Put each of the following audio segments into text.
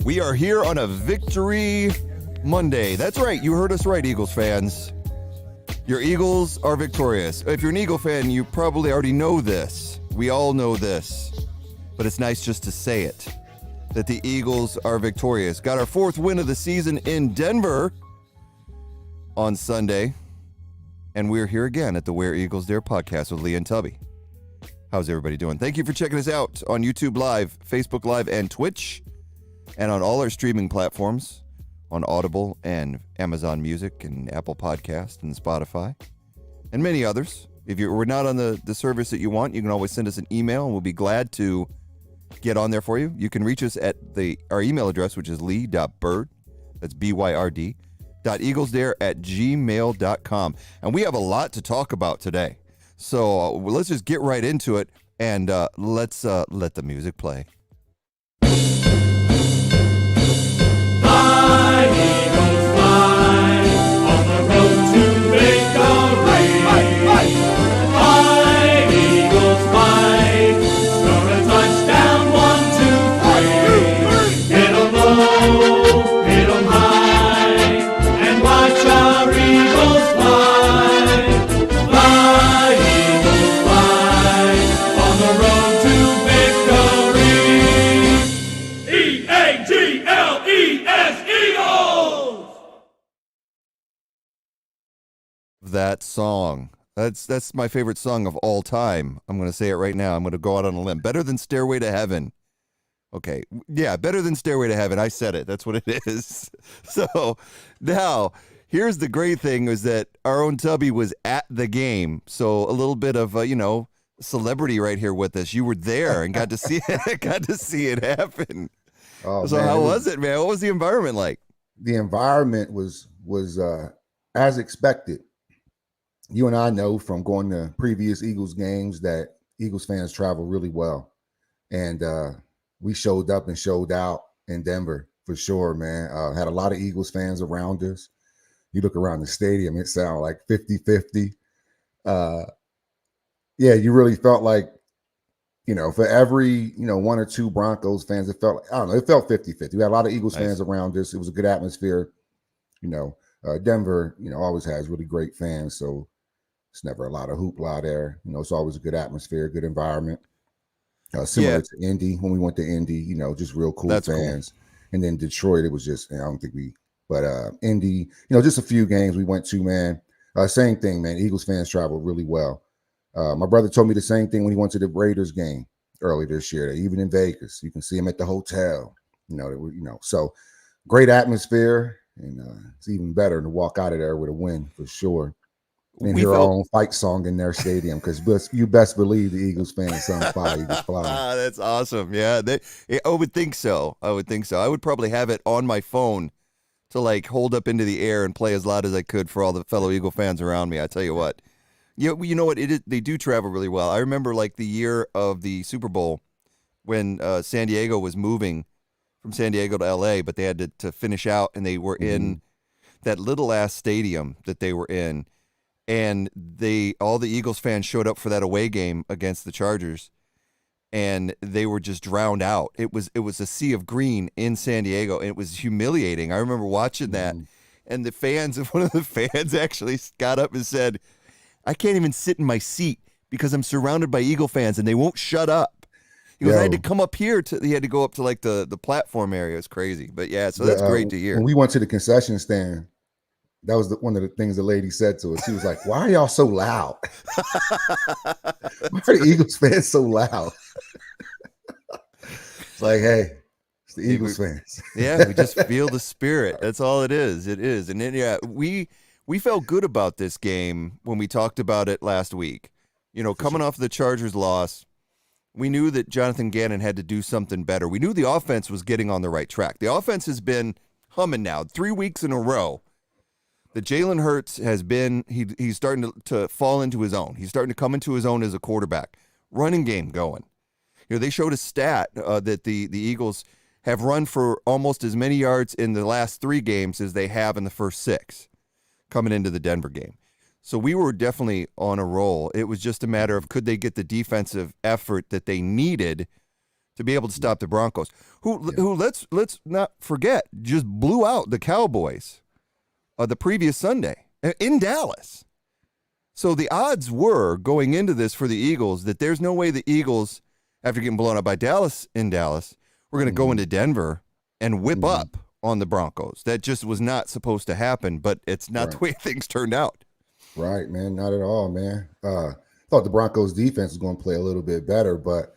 We are here on a Victory Monday. That's right. You heard us right, Eagles fans. Your Eagles are victorious. If you're an Eagle fan, you probably already know this. We all know this. But it's nice just to say it, that the Eagles are victorious. Got our fourth win of the season in Denver on Sunday. And we're here again at the Where Eagles Dare podcast with Lee and Tubby. How's everybody doing? Thank you for checking us out on YouTube Live, Facebook Live, and Twitch. And on all our streaming platforms, on Audible and Amazon Music and Apple Podcast and Spotify, and many others. If we're not on the service that you want, you can always send us an email, and we'll be glad to get on there for you. You can reach us at our email address, which is lee.bird, that's B-Y-R-D, .eaglesdare@gmail.com. And we have a lot to talk about today. So let's just get right into it, and let's let the music play. Fly, Eagles, fly, on the road to victory. Fly, Eagles, fly, score a touchdown, 1, 2, 3. Hit 'em low, hit 'em high, and watch our Eagles fly. Fly, Eagles, fly, on the road to victory. E-A-G-L-E-S, Eagles! That song. That's my favorite song of all time. I'm going to say it right now. I'm going to go out on a limb. Better than Stairway to Heaven. Okay. Yeah, better than Stairway to Heaven. I said it. That's what it is. So now, here's the great thing is that our own Tubby was at the game. So a little bit of, celebrity right here with us. You were there and got to see it happen. Oh, So man, how was it, man? What was the environment like? the environment was as expected. You and I know from going to previous Eagles games that Eagles fans travel really well, and we showed up and showed out in Denver for sure, man. Had a lot of Eagles fans around us. You look around the stadium, it sounded like 50-50. Yeah, you really felt like, for every, one or two Broncos fans, it felt, I don't know, it felt 50-50. We had a lot of Eagles Nice. fans around us. It was a good atmosphere. Denver, always has really great fans. So it's never a lot of hoopla there. It's always a good atmosphere, good environment. Similar to Indy, when we went to Indy, just real cool That's cool. fans. And then Detroit, it was just, I don't think but Indy, just a few games we went to, man. Same thing, man. Eagles fans travel really well. My brother told me the same thing when he went to the Raiders game early this year. Even in Vegas, you can see him at the hotel. So great atmosphere, and it's even better to walk out of there with a win for sure. And hear our own fight song in their stadium, because you best believe the Eagles fans some fire, Eagles fly. That's awesome. Yeah, I would think so. I would probably have it on my phone to hold up into the air and play as loud as I could for all the fellow Eagle fans around me. I tell you what. You know what? They do travel really well. I remember the year of the Super Bowl when San Diego was moving from San Diego to L.A., but they had to finish out, and they were in that little ass stadium that they were in, and all the Eagles fans showed up for that away game against the Chargers, and they were just drowned out. It was a sea of green in San Diego, and it was humiliating. I remember watching that, and one of the fans actually got up and said, I can't even sit in my seat because I'm surrounded by Eagle fans and they won't shut up. He goes, I had to come up here he had to go up to the platform area. It's crazy. But yeah, so that's great to hear. When we went to the concession stand, that was one of the things the lady said to us. She was like, why are y'all so loud? Why are the Eagles fans so loud? It's like, hey, it's the Eagles fans. Yeah, we just feel the spirit. That's all it is. It is. And then, yeah, we felt good about this game when we talked about it last week. Coming off the Chargers loss, we knew that Jonathan Gannon had to do something better. We knew the offense was getting on the right track. The offense has been humming now 3 weeks in a row. The Jalen Hurts has been, he's starting to fall into his own. He's starting to come into his own as a quarterback. Running game going. They showed a stat that the Eagles have run for almost as many yards in the last 3 games as they have in the first 6. Coming into the Denver game. So we were definitely on a roll. It was just a matter of could they get the defensive effort that they needed to be able to stop the Broncos, who let's not forget just blew out the Cowboys the previous Sunday in Dallas. So the odds were going into this for the Eagles that there's no way the Eagles, after getting blown up by Dallas in Dallas, were going to go into Denver and whip up on the Broncos. That just was not supposed to happen, but it's not the way things turned out. Right, man. Not at all, man. Thought the Broncos defense was going to play a little bit better, but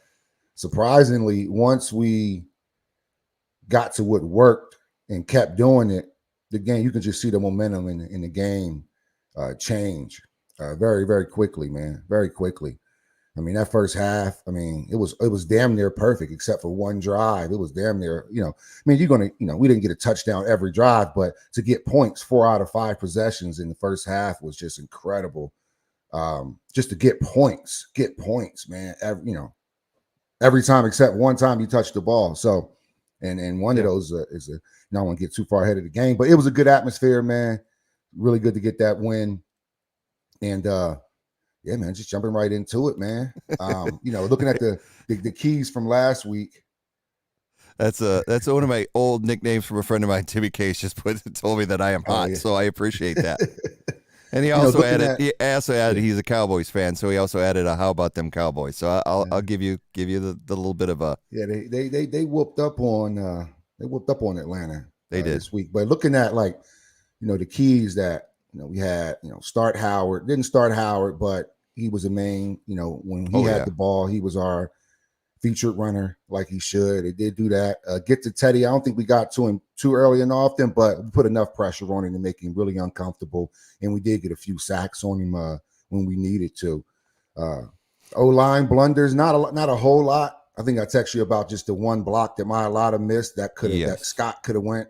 surprisingly, once we got to what worked and kept doing it, the game, you can just see the momentum in the game change very, very quickly, man. Very quickly. I mean, that first half, I mean, it was damn near perfect except for one drive. It was damn near, I mean, you're going to, we didn't get a touchdown every drive, but to get points 4 out of 5 possessions in the first half was just incredible. Just to get points, man. Every time except one time you touch the ball. So, and one of those is I don't want to get too far ahead of the game, but it was a good atmosphere, man. Really good to get that win. And yeah, man, just jumping right into it, man. Looking at the keys from last week. That's one of my old nicknames from a friend of mine, Tubby Case, just told me that I am hot, so I appreciate that. And he also added he's a Cowboys fan, so he also added a how about them Cowboys. So I'll give you the little bit of a they whooped up on Atlanta. They did this week. But looking at the keys that we had, start Howard, didn't start Howard, but he was a main, when he had the ball, he was our featured runner like he should. It did do that. Get to Teddy. I don't think we got to him too early and often, but we put enough pressure on him to make him really uncomfortable. And we did get a few sacks on him when we needed to. O-line blunders, not a whole lot. I think I text you about just the one block that Mailata missed that Scott could have went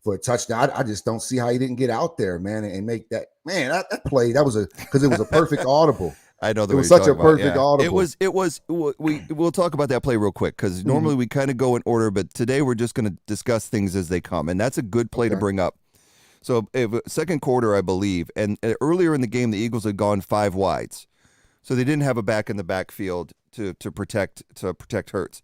for a touchdown. I just don't see how he didn't get out there, man, and make that. Man, that play, because it was a perfect audible. I know it was such a perfect audible. It was. We'll talk about that play real quick because normally we kind of go in order, but today we're just going to discuss things as they come, and that's a good play to bring up. So, second quarter, I believe, and earlier in the game, the Eagles had gone 5 wides, so they didn't have a back in the backfield to protect Hurts.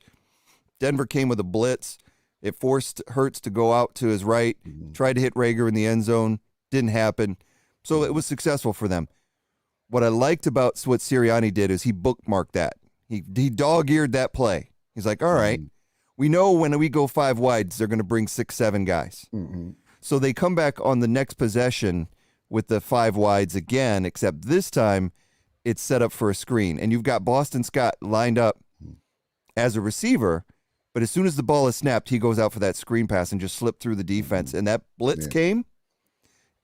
Denver came with a blitz. It forced Hurts to go out to his right, tried to hit Rager in the end zone, didn't happen. So it was successful for them. What I liked about what Sirianni did is he bookmarked that. He dog-eared that play. He's like, all right, we know when we go 5 wides, they're going to bring 6, 7 guys. So they come back on the next possession with the 5 wides again, except this time it's set up for a screen. And you've got Boston Scott lined up as a receiver, but as soon as the ball is snapped, he goes out for that screen pass and just slipped through the defense. And that blitz came,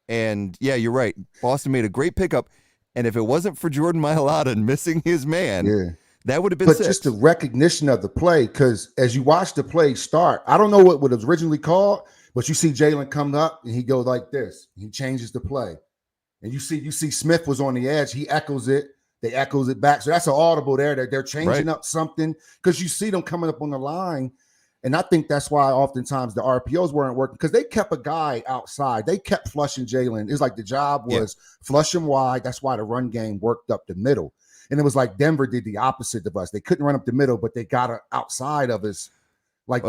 and yeah, you're right. Boston made a great pickup. And if it wasn't for Jordan Mailata missing his man, that would have been But 6. just the recognition of the play, because as you watch the play start, I don't know what was originally called, but you see Jalen come up and he goes like this. He changes the play. And you see Smith was on the edge. He echoes it. They echoes it back. So that's an audible there. They're changing up something because you see them coming up on the line. And I think that's why oftentimes the RPOs weren't working because they kept a guy outside. They kept flushing Jalen. It's like the job was flush him wide. That's why the run game worked up the middle. And it was like Denver did the opposite of us. They couldn't run up the middle, but they got outside of us like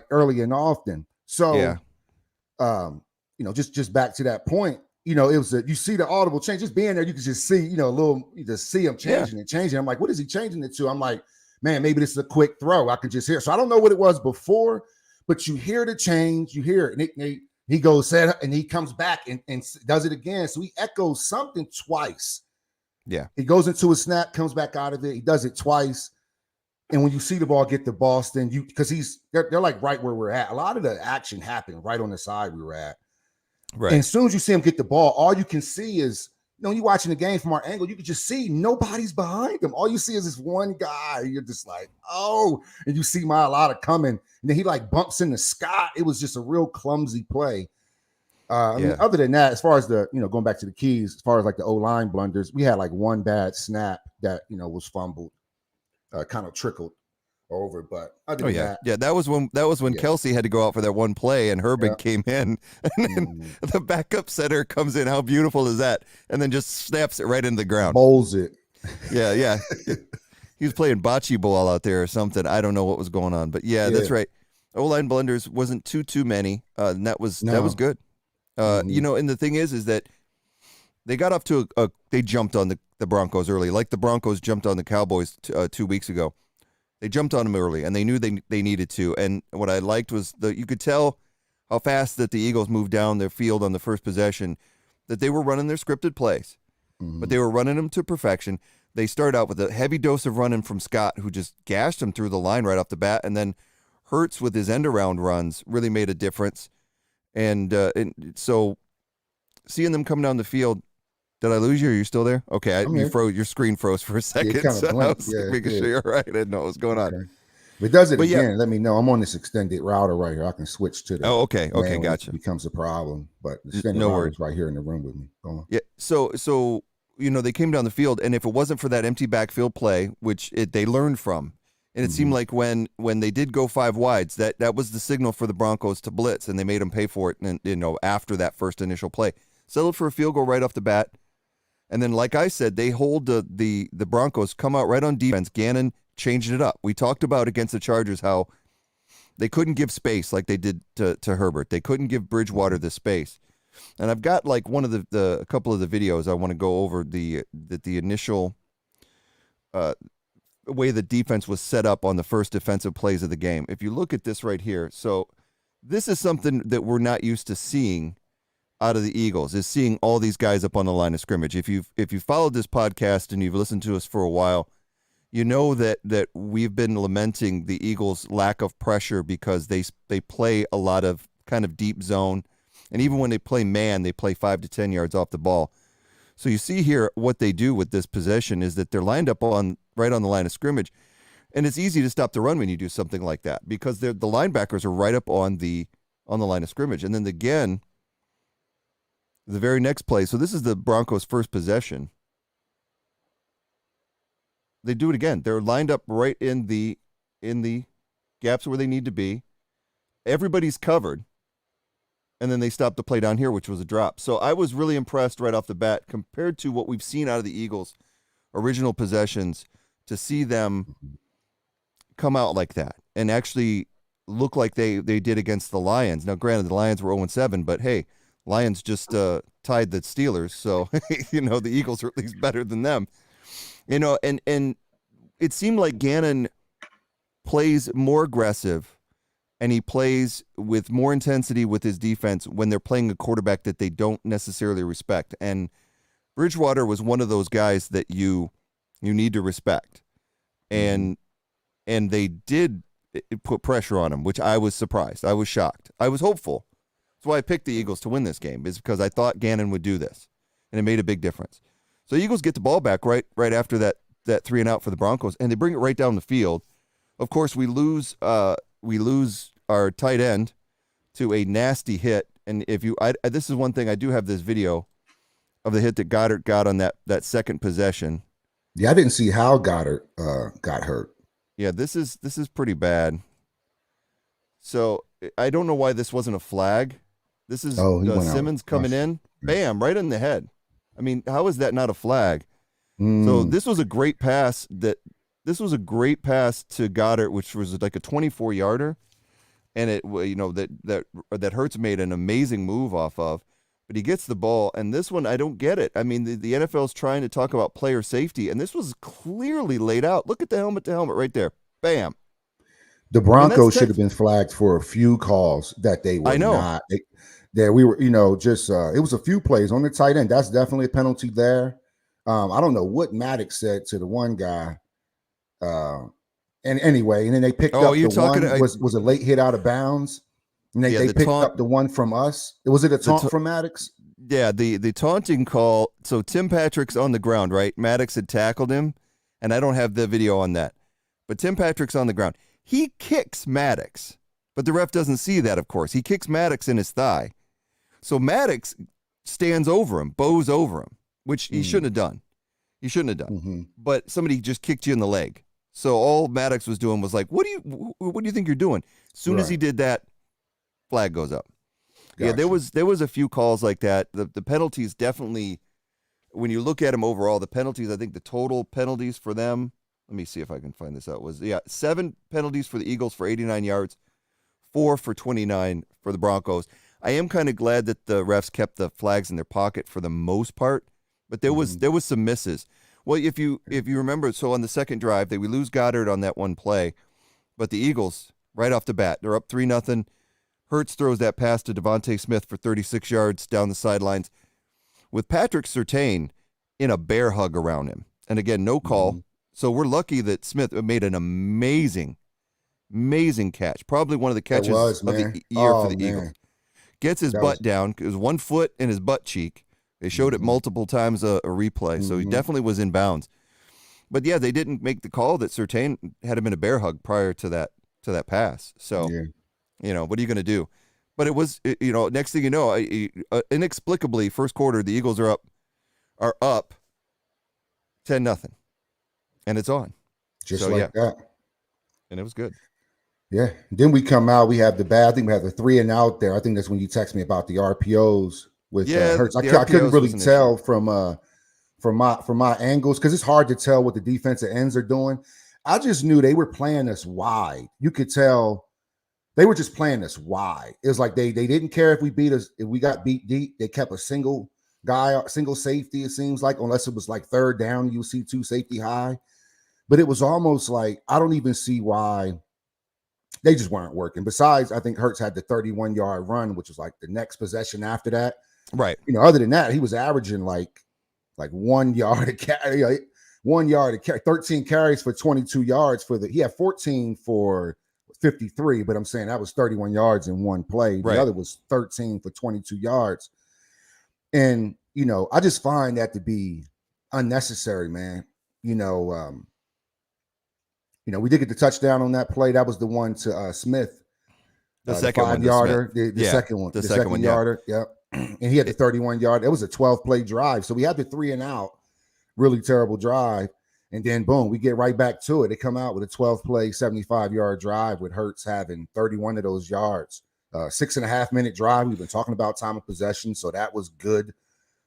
early and often. So, just back to that point, it was you see the audible change. Just being there, you can just see, you just see him changing and changing. I'm like, what is he changing it to? I'm like, man, maybe this is a quick throw. I can just hear. So I don't know what it was before, but you hear the change. You hear it. And he goes, set, and he comes back and does it again. So he echoes something twice. Yeah. He goes into a snap, comes back out of it. He does it twice. And when you see the ball get to Boston, because they're like right where we're at. A lot of the action happened right on the side we were at. Right. And as soon as you see him get the ball, all you can see is, you're watching the game from our angle, you can just see nobody's behind him. All you see is this one guy. You're just like, oh, and you see Mailata coming, and then he bumps into Scott. It was just a real clumsy play. I mean, other than that, as far as the, going back to the keys, as far as the O-line blunders, we had one bad snap that, was fumbled, kind of trickled over, but other than that, that was when Kelsey had to go out for that one play and Herbig came in, and then the backup center comes in. How beautiful is that? And then just snaps it right into the ground, bowls it. Yeah. he was playing bocce ball out there or something. I don't know what was going on, but yeah, that's right. O-line blunders wasn't too many. And that was good. And the thing is that they got off to they jumped on the Broncos early, like the Broncos jumped on the Cowboys 2 weeks ago. They jumped on them early, and they knew they needed to. And what I liked was you could tell how fast that the Eagles moved down their field on the first possession, that they were running their scripted plays, but they were running them to perfection. They started out with a heavy dose of running from Scott, who just gashed him through the line right off the bat, and then Hurts with his end-around runs really made a difference. And so seeing them come down the field, did I lose you? Are you still there? Okay, your screen froze for a second. Yeah, so I was making sure you're right. I didn't know what was going on. If it does it again, let me know. I'm on this extended router right here. I can switch to the. Oh, okay, gotcha. It becomes a problem, but the extended router is right here in the room with me. Go on. Yeah, so they came down the field, and if it wasn't for that empty backfield play, which they learned from, and it seemed like when they did go 5 wides, that was the signal for the Broncos to blitz, and they made them pay for it. And after that first initial play, settled for a field goal right off the bat. And then, like I said, they hold the Broncos, come out right on defense. Gannon changed it up. We talked about against the Chargers how they couldn't give space like they did to Herbert. They couldn't give Bridgewater the space. And I've got like one of a couple of the videos I want to go over the initial way the defense was set up on the first defensive plays of the game. If you look at this right here, so this is something that we're not used to seeing out of the Eagles, is seeing all these guys up on the line of scrimmage. If you've followed this podcast and you've listened to us for a while, you know that we've been lamenting the Eagles' lack of pressure because they play a lot of kind of deep zone, and even when they play man, they play 5 to 10 yards off the ball. So you see here what they do with this possession is that they're lined up right on the line of scrimmage, and it's easy to stop the run when you do something like that because the linebackers are right up on the line of scrimmage, and then again. The very next play, so this is the Broncos' first possession. They do it again. They're lined up right in the gaps where they need to be. Everybody's covered. And then they stop the play down here, which was a drop. So I was really impressed right off the bat compared to what we've seen out of the Eagles' original possessions to see them come out like that and actually look like they did against the Lions. Now, granted, the Lions were 0-7, but hey, Lions just tied the Steelers, so the Eagles are at least better than them. And it seemed like Gannon plays more aggressive, and he plays with more intensity with his defense when they're playing a quarterback that they don't necessarily respect. And Bridgewater was one of those guys that you need to respect, and they did put pressure on him, which I was surprised. I was shocked. I was hopeful. That's why I picked the Eagles to win this game, is because I thought Gannon would do this, and it made a big difference. So the Eagles get the ball back right after that 3-and-out for the Broncos, and they bring it right down the field. Of course, we lose our tight end to a nasty hit, and this is one thing, I do have this video of the hit that Goddard got on that second possession. Yeah, I didn't see how Goddard got hurt. Yeah, this is pretty bad. So I don't know why this wasn't a flag. This is Simmons coming in, bam, right in the head. I mean, how is that not a flag? So this was a great pass. This was a great pass to Goddard, which was like a 24-yarder, and that Hurts made an amazing move off of. But he gets the ball, and this one I don't get it. I mean, the NFL's trying to talk about player safety, and this was clearly laid out. Look at the helmet to helmet right there, bam. The Broncos should have been flagged for a few calls that they were not. We were, it was a few plays on the tight end. That's definitely a penalty there. I don't know what Maddox said to the one guy. And then they picked up the one was a late hit out of bounds. And they picked up the one from us. Was it a taunt from Maddox? Yeah, the taunting call. So Tim Patrick's on the ground, right? Maddox had tackled him, and I don't have the video on that. But Tim Patrick's on the ground. He kicks Maddox, but the ref doesn't see that, of course. He kicks Maddox in his thigh. So Maddox stands over him, bows over him, which he shouldn't have done. But somebody just kicked you in the leg. So all Maddox was doing was like, what do you think you're doing? As soon as he did that, flag goes up. Gotcha. Yeah, there was a few calls like that. The penalties definitely, when you look at them overall, the penalties, I think the total penalties for them let me see if I can find this out. Was 7 penalties for the Eagles for 89 yards, 4 for 29 for the Broncos. I am kind of glad that the refs kept the flags in their pocket for the most part, but there was some misses. Well, if you remember, so on the second drive, we lose Goddard on that one play, but the Eagles right off the bat, they're up 3-0. Hurts throws that pass to Devontae Smith for 36 yards down the sidelines with Patrick Surtain in a bear hug around him. And again, no call. So we're lucky that Smith made an amazing catch. Probably one of the catches of the year for the Eagles. Gets his butt down. It was 1 foot in his butt cheek. They showed it multiple times, a replay. So he definitely was in bounds. But yeah, they didn't make the call that Surtain had him in a bear hug prior to that pass. So, what are you going to do? But it was, next thing you know, inexplicably, first quarter, the Eagles are up 10-0. And it's on. Just like that. And it was good. Yeah. Then we come out, we have I think we have the 3 and out there. I think that's when you text me about the RPOs with Hurts. I couldn't really tell from my angles because it's hard to tell what the defensive ends are doing. I just knew they were playing us wide. You could tell they were just playing us wide. It was like they didn't care if we got beat deep. They kept a single safety, it seems like, unless it was like third down, you see 2 safety high. But it was almost like I don't even see why they just weren't working. Besides, I think Hurts had the 31-yard run, which was like the next possession after that. Right. Other than that, he was averaging like 1 yard a carry, 1 yard a carry, 13 carries for 22 yards he had 14 for 53, but I'm saying that was 31 yards in one play. The other was 13 for 22 yards. And, I just find that to be unnecessary, man. We did get the touchdown on that play. That was the one to Smith. The second 5-yarder. The second one. The second one, yarder. Yep. And he had the 31-yard. It was a 12-play drive. So we had the 3 and out. Really terrible drive. And then, boom, we get right back to it. They come out with a 12-play, 75-yard drive with Hurts having 31 of those yards. 6.5-minute drive. We've been talking about time of possession, so that was good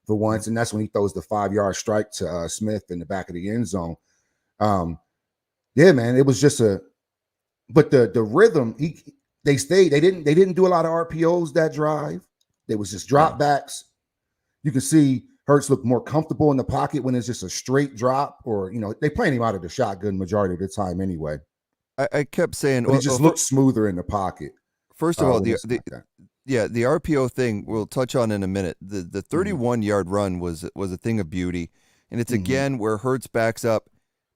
for once. And that's when he throws the 5-yard strike to Smith in the back of the end zone. Yeah, man, it was just but the rhythm, they didn't do a lot of RPOs that drive. There was just drop backs. You can see Hurts look more comfortable in the pocket when it's just a straight drop, or they playing him out of the shotgun majority of the time anyway. I kept saying, but he just looked smoother in the pocket. First of all, the RPO thing we'll touch on in a minute. The 31-yard run was a thing of beauty, and it's again where Hurts backs up,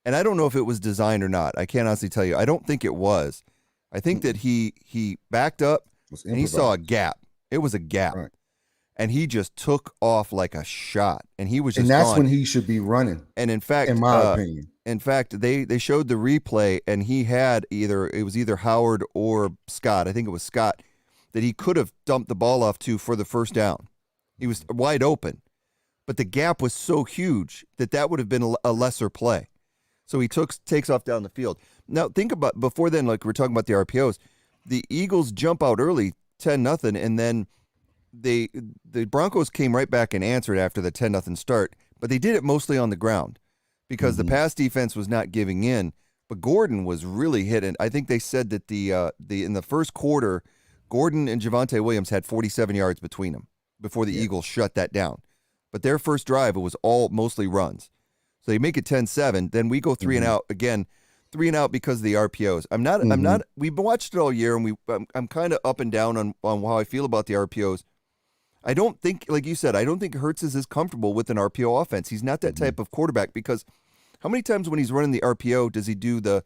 and I don't know if it was designed or not. I can't honestly tell you. I don't think it was. I think that he backed up and he saw a gap. It was a gap. Right. And he just took off like a shot, and he was just. And that's gone. when he should be running. And in fact, in my opinion, they showed the replay, and he had either Howard or Scott. I think it was Scott that he could have dumped the ball off to for the first down. He was wide open, but the gap was so huge that would have been a lesser play. So he takes off down the field. Now think about before then, like we're talking about the RPOs, the Eagles jump out early, 10-0, and then. The Broncos came right back and answered after the 10-0 start, but they did it mostly on the ground because the pass defense was not giving in. But Gordon was really hitting. I think they said that in the first quarter, Gordon and Javonte Williams had 47 yards between them before the Eagles shut that down. But their first drive, it was all mostly runs. So they make it 10-7. Then we go 3 and out again. 3 and out because of the RPOs. I'm not. We've watched it all year, and I'm kind of up and down on how I feel about the RPOs. I don't think, like you said, I don't think Hurts is as comfortable with an RPO offense. He's not that type of quarterback because how many times when he's running the RPO does he do the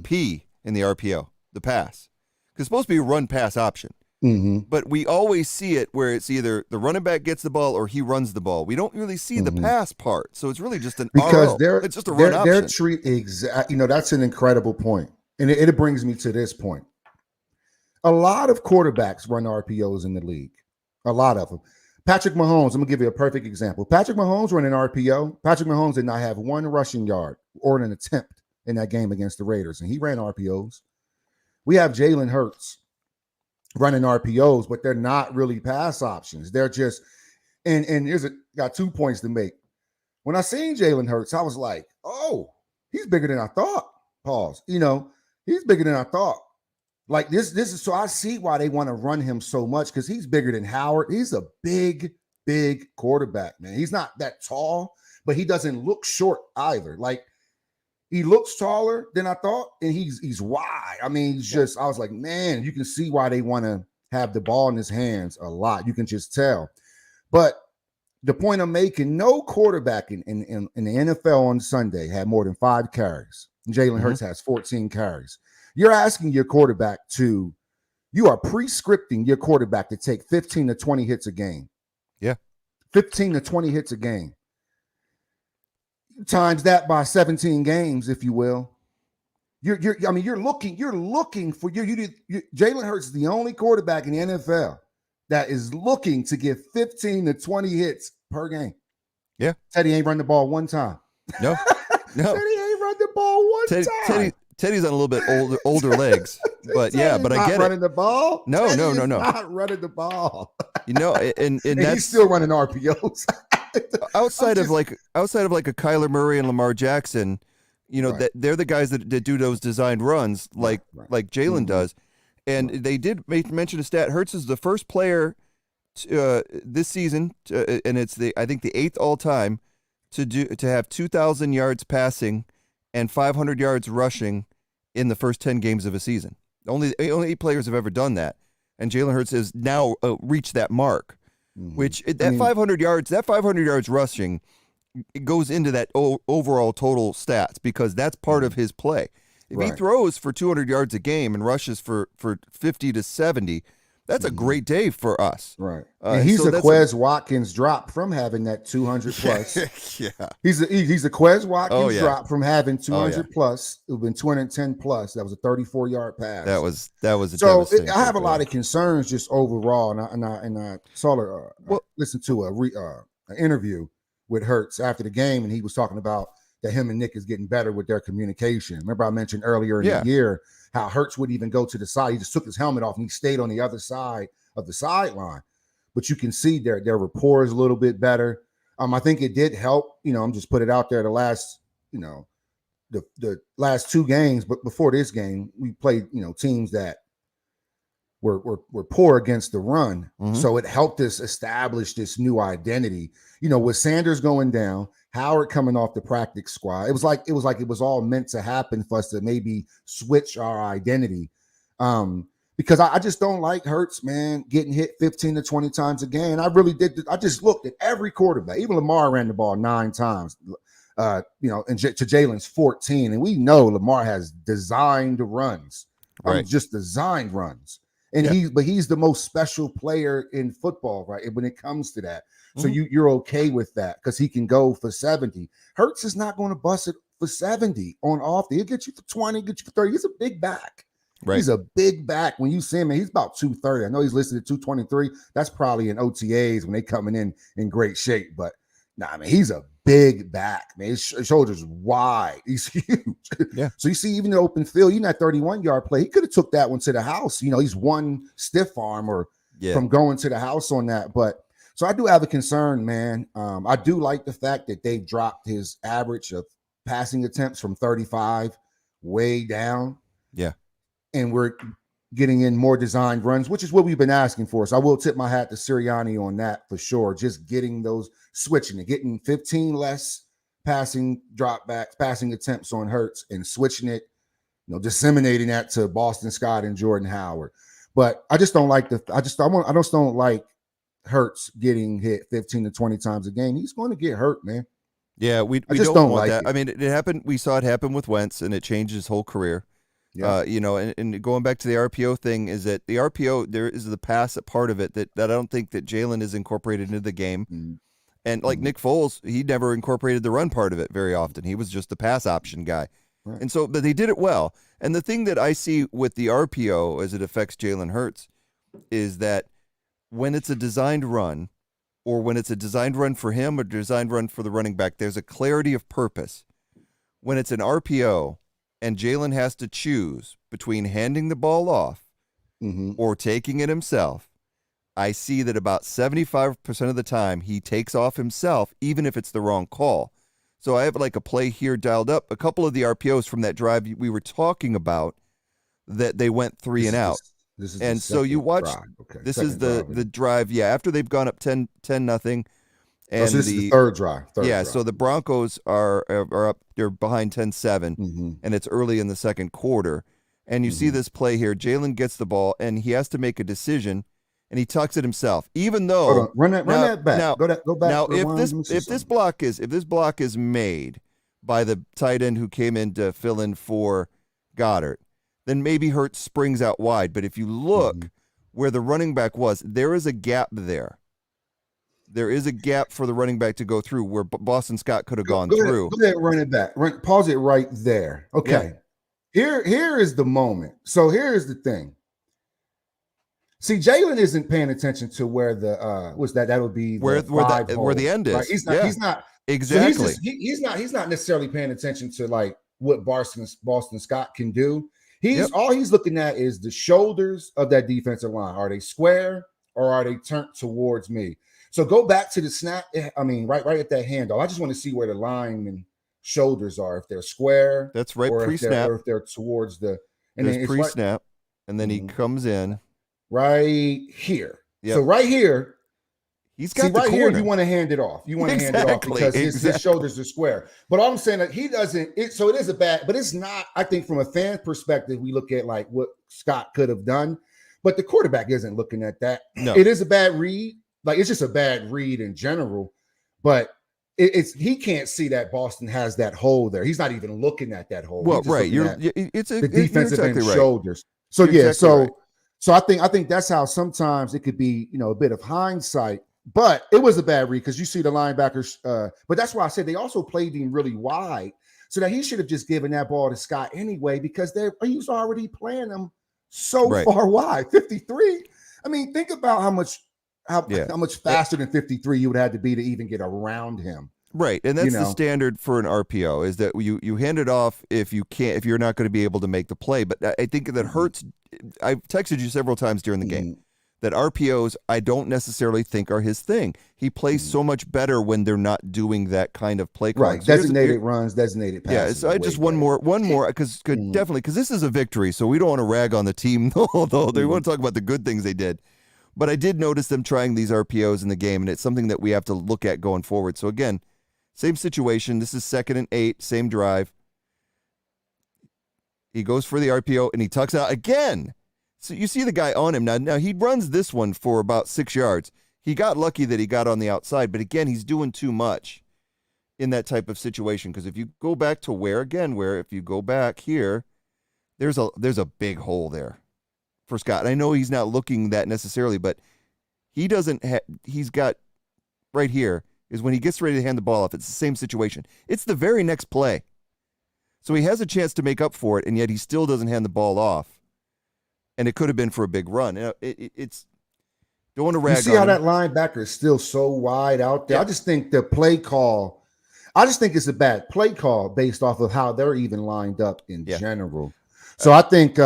P in the RPO, the pass? Because it's supposed to be a run-pass option. But we always see it where it's either the running back gets the ball or he runs the ball. We don't really see the pass part. So it's really just an RO. It's just a run option. That's an incredible point. And it brings me to this point. A lot of quarterbacks run RPOs in the league. A lot of them. Patrick Mahomes, I'm going to give you a perfect example. Patrick Mahomes running RPO. Patrick Mahomes did not have one rushing yard or an attempt in that game against the Raiders, and he ran RPOs. We have Jalen Hurts running RPOs, but they're not really pass options. They're just, and got 2 points to make. When I seen Jalen Hurts, I was like, oh, he's bigger than I thought. Pause. He's bigger than I thought. Like this is so I see why they want to run him so much because he's bigger than Howard. He's a big quarterback, man. He's not that tall, but he doesn't look short either. Like he looks taller than I thought, and he's wide. I mean, he's just I was like, man, you can see why they want to have the ball in his hands a lot. You can just tell. But the point I'm making, no quarterback in the NFL on Sunday had more than 5 carries. Jalen Hurts has 14 carries. You're asking your quarterback you are pre-scripting your quarterback to take 15 to 20 hits a game. Yeah. 15 to 20 hits a game. Times that by 17 games, if you will. You're looking for Jalen Hurts is the only quarterback in the NFL that is looking to get 15 to 20 hits per game. Yeah. Teddy ain't run the ball one time. No. Teddy ain't run the ball one time. Teddy's on a little bit older legs, but yeah, but I get running the ball. No. Not running the ball. And that's he's still running RPOs. outside of like a Kyler Murray and Lamar Jackson, Right. that they're the guys that do those designed runs like Jalen does. And they did mention a stat. Hurts is the first player this season, and it's I think the 8th all time to have 2,000 yards passing and 500 yards rushing in the first 10 games of a season. Only 8 players have ever done that, and Jalen Hurts has now reached that mark. Which 500 yards rushing, it goes into that overall total stats because that's part of his play. If he throws for 200 yards a game and rushes for 50 to 70, that's a great day for us. Right. And he's a Quez Watkins drop from having that 200 plus. Yeah. He's a Quez Watkins drop from having 200 plus. It would have been 210 plus. That was a 34-yard pass. That was a so I have a lot of concerns just overall, and I saw listened to an interview with Hurts after the game, and he was talking about that him and Nick is getting better with their communication. Remember I mentioned earlier in the year how Hurts wouldn't even go to the side. He just took his helmet off and he stayed on the other side of the sideline. But you can see their rapport is a little bit better. I think it did help. I'm just put it out there the last, the last 2 games, but before this game, we played, teams that were poor against the run. So it helped us establish this new identity. With Sanders going down, Howard coming off the practice squad, it was like it was all meant to happen for us to maybe switch our identity. Because I just don't like Hurts, man, getting hit 15 to 20 times a game. I really did. I just looked at every quarterback. Even Lamar ran the ball 9 times, and to Jalen's 14. And we know Lamar has designed runs, just designed runs. And he's the most special player in football, right? When it comes to that. So you're okay with that because he can go for 70. Hurts is not going to bust it for 70 on off. He'll get you for 20, get you for 30. He's a big back. Right. He's a big back. When you see him, he's about 230. I know he's listed at 223. That's probably in OTAs when they coming in great shape. But he's a big back, man. His shoulders wide. He's huge. Yeah. So you see, even the open field, even that 31-yard play, he could have took that one to the house. He's one stiff arm from going to the house on that. But so I do have a concern, man. I do like the fact that they've dropped his average of passing attempts from 35 way down. Yeah. And we're getting in more designed runs, which is what we've been asking for. So I will tip my hat to Sirianni on that for sure. Just getting those switching and getting 15 less passing dropbacks, passing attempts on Hurts and switching it, disseminating that to Boston Scott and Jordan Howard. But I just don't like I just don't like Hurts getting hit 15 to 20 times a game. He's going to get hurt, man. Yeah, we just don't want that. It. I mean, it happened. We saw it happen with Wentz, and it changed his whole career. Yeah. And going back to the RPO thing is that the RPO, there is the pass part of it that I don't think that Jalen is incorporated into the game. Mm-hmm. And like Nick Foles, he never incorporated the run part of it very often. He was just the pass option guy. Right. And so, but they did it well. And the thing that I see with the RPO as it affects Jalen Hurts is that when it's a designed run, or when it's a designed run for him or designed run for the running back, there's a clarity of purpose. When it's an RPO, and Jalen has to choose between handing the ball off or taking it himself, I see that about 75% of the time he takes off himself, even if it's the wrong call. So I have like a play here dialed up. A couple of the RPOs from that drive we were talking about that they went 3 and out. This is And the so you second watch. drive. Okay, This is second the drive. the drive. Yeah, after they've gone up 10 nothing, Oh, and so this is the third drive. yeah. So the Broncos are up. They're behind 10-7, and it's early in the second quarter. And you see this play here. Jalen gets the ball, and he has to make a decision, and he tucks it himself. Even though Hold on, run that back. Now, go back. now Rewind, if this block is made by the tight end who came in to fill in for Goddard, then maybe Hurts springs out wide. But if you look where the running back was, there is a gap there. There is a gap for the running back to go through where Boston Scott could have gone through. Go ahead, run it back. Pause it right there. Okay. Yeah. Here is the moment. So here's the thing. See, Jalen isn't paying attention to where the that would be where the end is. Right? He's not exactly. So he's not necessarily paying attention to like what Boston Scott can do. All he's looking at is the shoulders of that defensive line. Are they square or are they turned towards me? So go back to the snap. I mean, right at that handoff. I just want to see where the lineman shoulders are. If they're square, that's right. Or pre-snap. if they're towards the. And there's pre-snap, and then he comes in right here. Yep. So right here, he's got right the here. corner. You want to hand it off. You want to hand it off because his shoulders are square. But all I'm saying that he doesn't. So it is a bad, but it's not. I think from a fan perspective, we look at like what Scott could have done, but the quarterback isn't looking at that. No. It is a bad read. Like it's just a bad read in general, but he can't see that Boston has that hole there. He's not even looking at that hole. Well, right. It's the defensive end right. shoulders. So you're exactly right. So I think that's how sometimes it could be, a bit of hindsight, but it was a bad read because you see the linebackers. But that's why I said they also played him really wide, so that he should have just given that ball to Scott anyway because he was already playing them so far wide. 53. I mean, think about how much faster than 53 you would have to be to even get around him. Right. And that's the standard for an RPO is that you hand it off if you're not going to be able to make the play. But I think that Hurts, I've texted you several times during the game that RPOs I don't necessarily think are his thing. He plays so much better when they're not doing that kind of play calling. Right. So designated runs, designated passes. Yeah. So I just one more because definitely because this is a victory. So we don't want to rag on the team, although they want to talk about the good things they did. But I did notice them trying these RPOs in the game, and it's something that we have to look at going forward. So, again, same situation. This is 2nd and 8, same drive. He goes for the RPO, and he tucks out again. So you see the guy on him. Now he runs this one for about 6 yards. He got lucky that he got on the outside, but, again, he's doing too much in that type of situation. Because if you go back to if you go back here, there's a big hole there for Scott. I know he's not looking that necessarily, but he doesn't he's got right here is when he gets ready to hand the ball off. It's the same situation. It's the very next play. So he has a chance to make up for it, and yet he still doesn't hand the ball off. And it could have been for a big run. It's don't want to rag on him. You see how that linebacker is still so wide out there? Yeah. I just think the play call, it's a bad play call based off of how they're even lined up in general. So I think,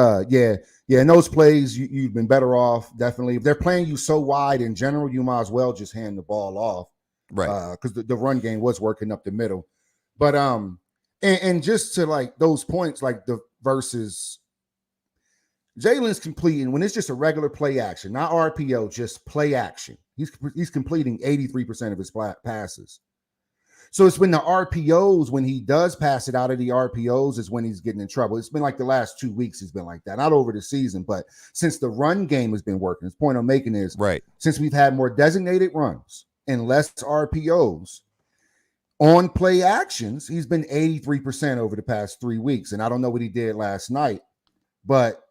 in those plays, you've been better off, definitely. If they're playing you so wide in general, you might as well just hand the ball off. Right. Because the run game was working up the middle. But and just to like those points, like the versus Jalen's completing when it's just a regular play action, not RPO, just play action. He's completing 83% of his passes. So it's when the RPOs, when he does pass it out of the RPOs, is when he's getting in trouble. It's been like the last 2 weeks he's been like that. Not over the season, but since the run game has been working. The point I'm making is since we've had more designated runs and less RPOs on play actions, he's been 83% over the past 3 weeks. And I don't know what he did last night, but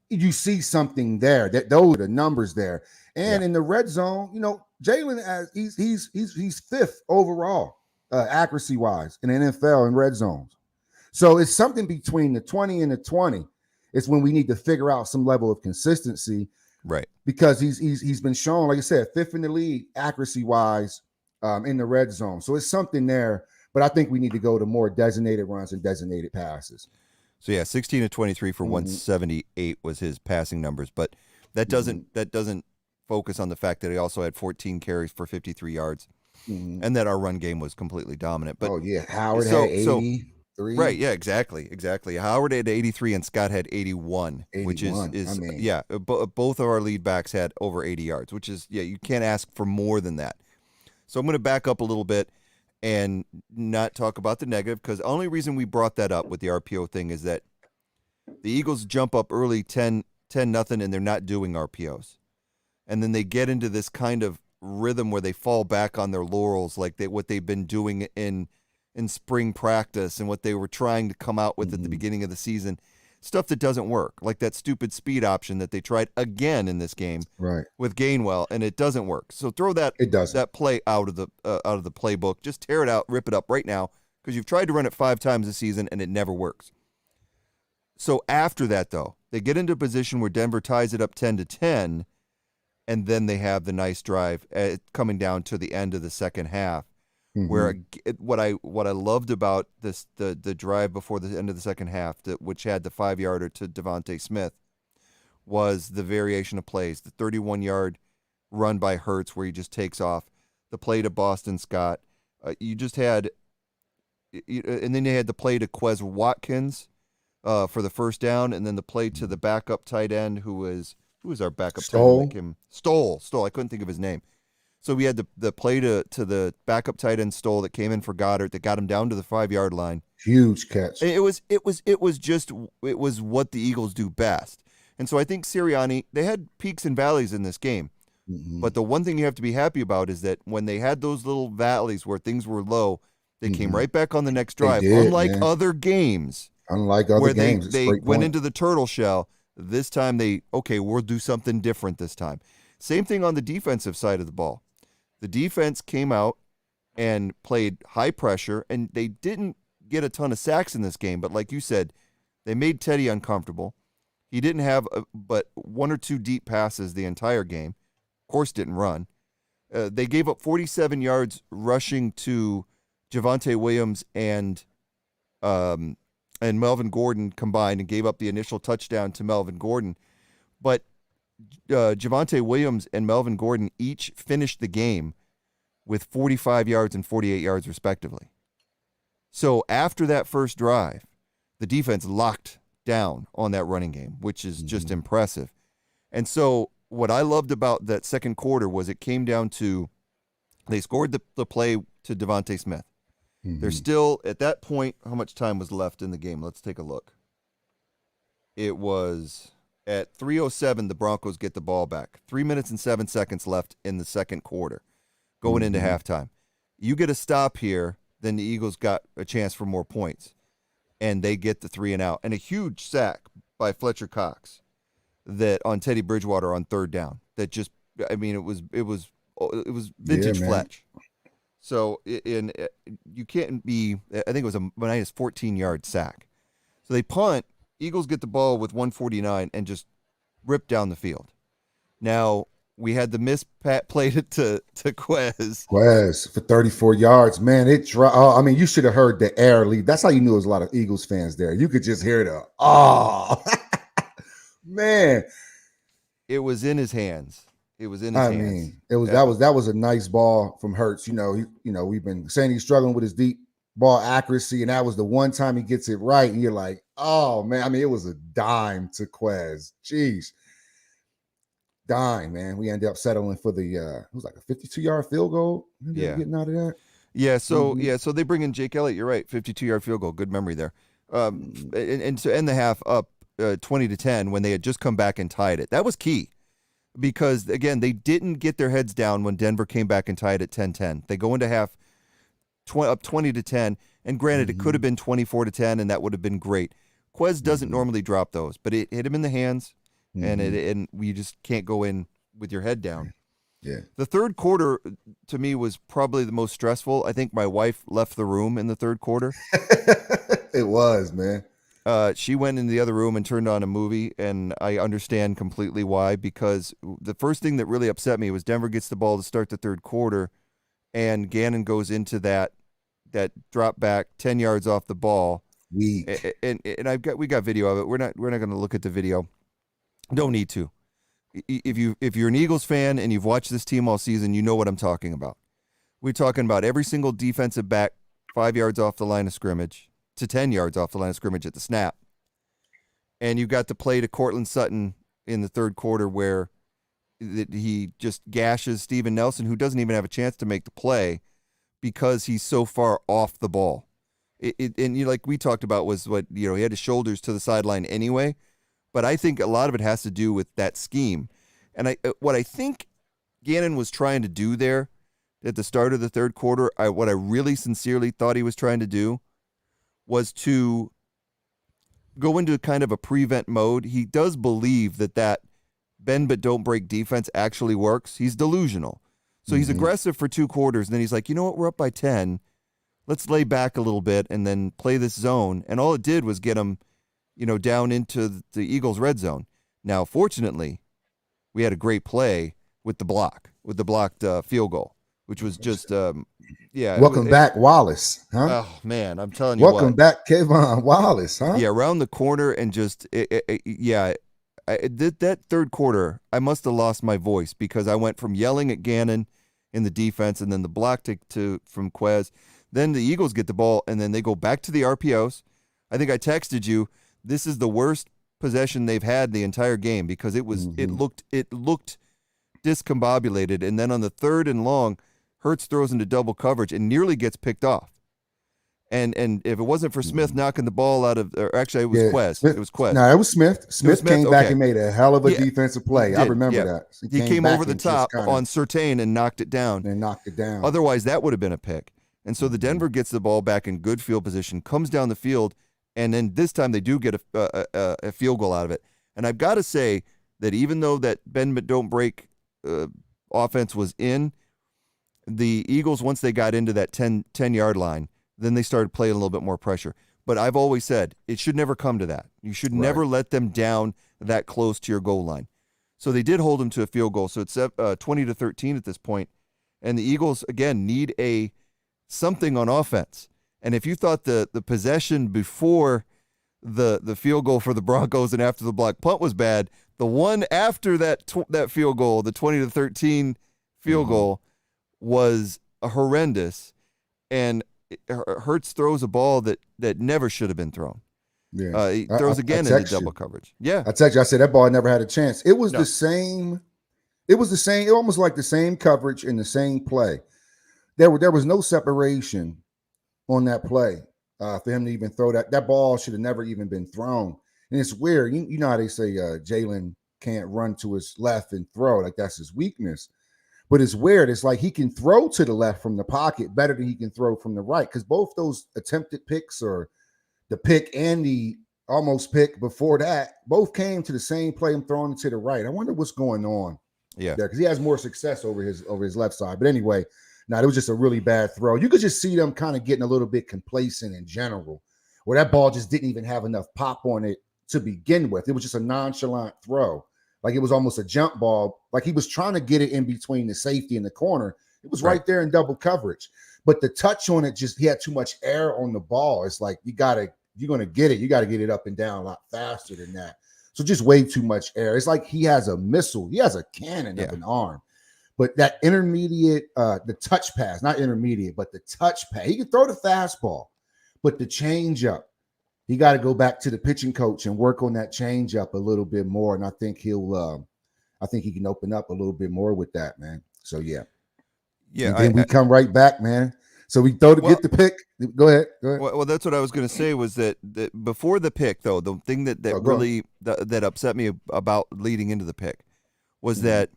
you see something there. Those are the numbers there. And in the red zone, Jalen, he's 5th overall accuracy wise in the NFL in red zones. So it's something between the 20 and the 20. It's when we need to figure out some level of consistency, right? Because he's been shown, like I said, 5th in the league accuracy wise in the red zone. So it's something there, but I think we need to go to more designated runs and designated passes. So 16 to 23 for 178 was his passing numbers, but that doesn't focus on the fact that he also had 14 carries for 53 yards. Mhm. and that our run game was completely dominant. But Oh yeah, Howard had so 83, right, yeah, exactly. Howard had 83 and Scott had 81, which is 81. I mean, yeah, both of our lead backs had over 80 yards, which is, yeah, you can't ask for more than that. So I'm going to back up a little bit and not talk about the negative, because the only reason we brought that up with the RPO thing is that the Eagles jump up early 10-0, and they're not doing RPOs. And then they get into this kind of rhythm where they fall back on their laurels, like what they've been doing in spring practice and what they were trying to come out with at the beginning of the season. Stuff that doesn't work, like that stupid speed option that they tried again in this game right. with Gainwell, and it doesn't work. So throw that It doesn't. play out of the playbook. Just tear it out, rip it up right now, because you've tried to run it 5 times this season and it never works. So after that, though, they get into a position where Denver ties it up 10-10, and then they have the nice drive coming down to the end of the second half, where what I loved about this the drive before the end of the second half, which had the 5-yarder to Devontae Smith, was the variation of plays. The 31-yard run by Hurts where he just takes off, the play to Boston Scott. You just had, and then you had the play to Quez Watkins for the first down, and then the play to the backup tight end who was our backup tight end that came Stoll. I couldn't think of his name. So we had the play to the backup tight end Stoll that came in for Goddard that got him down to the 5-yard line. Huge catch. It was what the Eagles do best. And so I think Sirianni, they had peaks and valleys in this game. But the one thing you have to be happy about is that when they had those little valleys where things were low, they came right back on the next drive. did, Unlike man. other games. Unlike other where games, they went into the turtle shell. This time we'll do something different this time. Same thing on the defensive side of the ball. The defense came out and played high pressure, and they didn't get a ton of sacks in this game. But like you said, they made Teddy uncomfortable. He didn't have but 1 or 2 deep passes the entire game. Of course, didn't run. They gave up 47 yards rushing to Javonte Williams and Melvin Gordon combined, and gave up the initial touchdown to Melvin Gordon. But Javonte Williams and Melvin Gordon each finished the game with 45 yards and 48 yards respectively. So after that first drive, the defense locked down on that running game, which is just impressive. And so what I loved about that second quarter was it came down to they scored the play to Devontae Smith. There's still, at that point, how much time was left in the game? Let's take a look. It was at 3:07, the Broncos get the ball back. 3 minutes and 7 seconds left in the second quarter, going into halftime. You get a stop here, then the Eagles got a chance for more points, and they get the 3 and out. And a huge sack by Fletcher Cox that on Teddy Bridgewater on third down. That just, I mean, it was vintage Fletch. So you can't be, I think it was a minus 14-yard sack. So they punt. Eagles get the ball with 149 and just rip down the field. Now, we had the miss play to Quez. Quez for 34 yards. Man, I mean, you should have heard the air leave. That's how you knew it was a lot of Eagles fans there. You could just hear man. It was in his hands. It was in his hands. I mean, that was a nice ball from Hurts. We've been saying he's struggling with his deep ball accuracy, and that was the one time he gets it right. And you're like, oh man, I mean, it was a dime to Quez. Jeez. Dime, man. We ended up settling for it was like a 52-yard field goal. Getting out of that. Yeah, so they bring in Jake Elliott. You're right, 52-yard field goal. Good memory there. And to end the half up 20-10 when they had just come back and tied it. That was key. Because, again, they didn't get their heads down when Denver came back and tied at 10-10. They go into half up 20-10, and granted, it could have been 24-10, and that would have been great. Quez doesn't normally drop those, but it hit him in the hands, and we just can't go in with your head down. Yeah. The third quarter, to me, was probably the most stressful. I think my wife left the room in the third quarter. It was, man. She went into the other room and turned on a movie, and I understand completely why, because the first thing that really upset me was Denver gets the ball to start the third quarter, and Gannon goes into that drop back 10 yards off the ball. Weak. And we got video of it. We're not going to look at the video. Don't need to. If you're an Eagles fan and you've watched this team all season, you know what I'm talking about. we're talking about every single defensive back 5 yards off the line of scrimmage to 10 yards off the line of scrimmage at the snap. And you got to play to Cortland Sutton in the third quarter where he just gashes Steven Nelson, who doesn't even have a chance to make the play because he's so far off the ball. And like we talked about was what, he had his shoulders to the sideline anyway. But I think a lot of it has to do with that scheme. And what I think Gannon was trying to do there at the start of the third quarter, what I really sincerely thought he was trying to do was to go into kind of a prevent mode. He does believe that bend but don't break defense actually works. He's delusional. So he's aggressive for 2 quarters, and then he's like, you know what, we're up by 10. Let's lay back a little bit and then play this zone. And all it did was get him, down into the Eagles' red zone. Now, fortunately, we had a great play with the blocked field goal, which was just, Welcome back, Wallace, huh? Oh, man, I'm telling you Welcome back, Kayvon Wallace, huh? Yeah, around the corner and just, that third quarter, I must have lost my voice because I went from yelling at Gannon in the defense and then the block from Quez. Then the Eagles get the ball, and then they go back to the RPOs. I think I texted you, this is the worst possession they've had the entire game because it looked discombobulated. And then on the 3rd and long, Hurts throws into double coverage and nearly gets picked off. And if it wasn't for Smith knocking the ball out of, or actually it was Quez. Smith, it was Quez. No, it was Smith. Smith came back and made a hell of a defensive play. I remember that. He came over the top on Surtain and knocked it down. Otherwise, that would have been a pick. And so the Denver gets the ball back in good field position, comes down the field, and then this time they do get a field goal out of it. And I've got to say that even though that bend but don't break offense was in, the Eagles, once they got into that 10-yard line, then they started playing a little bit more pressure. But I've always said it should never come to that. You should never let them down that close to your goal line. So they did hold them to a field goal. So it's 20-13 at this point. And the Eagles, again, need something on offense. And if you thought the possession before the field goal for the Broncos and after the block punt was bad, the one after that field goal, the 20-13 field goal, was horrendous. And Hurts throws a ball that never should have been thrown. Yeah, he throws again into double coverage. Yeah, I text you. I said that ball never had a chance. It was the same. It was the same. It almost like the same coverage in the same play. There was no separation on that play for him to even throw that. That ball should have never even been thrown. And it's weird. You know how they say Jalen can't run to his left and throw, like that's his weakness. But it's weird. It's like he can throw to the left from the pocket better than he can throw from the right, because both those attempted picks, or the pick and the almost pick before that, both came to the same play. I'm throwing it to the right. I wonder what's going on. Yeah, because he has more success over his left side. But anyway, it was just a really bad throw. You could just see them kind of getting a little bit complacent in general, where that ball just didn't even have enough pop on it to begin with. It was just a nonchalant throw. Like it was almost a jump ball. Like he was trying to get it in between the safety and the corner. It was right there in double coverage. But the touch on it, he had too much air on the ball. It's like you're going to get it. You got to get it up and down a lot faster than that. So just way too much air. It's like he has a missile. He has a cannon of an arm. But that intermediate, the touch pass, not intermediate, but the touch pass. He can throw the fastball, but the changeup, he got to go back to the pitching coach and work on that changeup a little bit more. And I think he can open up a little bit more with that, man. So yeah. And then we come right back, man. So we get the pick. Go ahead. Well, that's what I was going to say was that before the pick, though, the thing that really that upset me about leading into the pick was that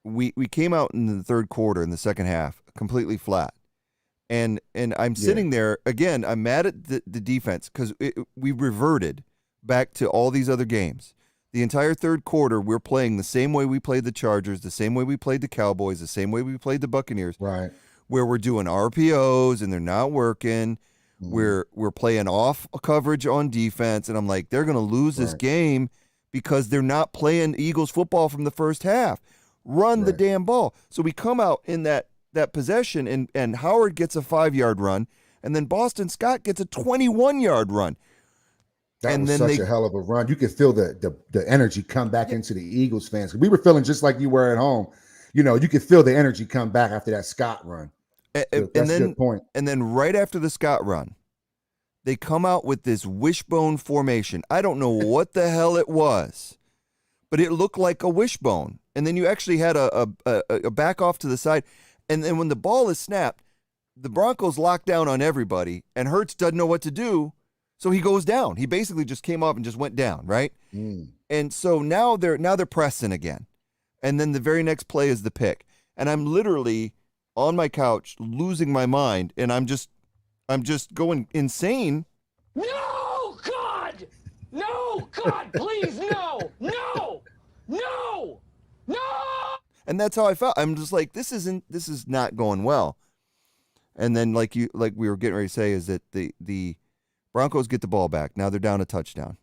we came out in the third quarter in the second half completely flat. And I'm sitting there, again, I'm mad at the defense because we reverted back to all these other games. The entire third quarter, we're playing the same way we played the Chargers, the same way we played the Cowboys, the same way we played the Buccaneers. Right. Where we're doing RPOs and they're not working. We're playing off coverage on defense, and I'm like, they're going to lose this game because they're not playing Eagles football from the first half. Run the damn ball. So we come out in that possession, and Howard gets a 5-yard run, and then Boston Scott gets a 21-yard run. That was such a hell of a run. You could feel the energy come back into the Eagles fans. We were feeling just like you were at home. you could feel the energy come back after that Scott run. That's a good point. And then right after the Scott run, they come out with this wishbone formation. I don't know what the hell it was, but it looked like a wishbone. And then you actually had a back off to the side. And then when the ball is snapped, the Broncos lock down on everybody, and Hurts doesn't know what to do, so he goes down. He basically just came up and just went down, right? And so now they're pressing again. And then the very next play is the pick. And I'm literally on my couch losing my mind, and I'm just going insane. No, God! No, God, please, no! No! No! No! And that's how I felt. I'm just like, this is not going well. And then like we were getting ready to say is that the Broncos get the ball back. Now they're down a touchdown.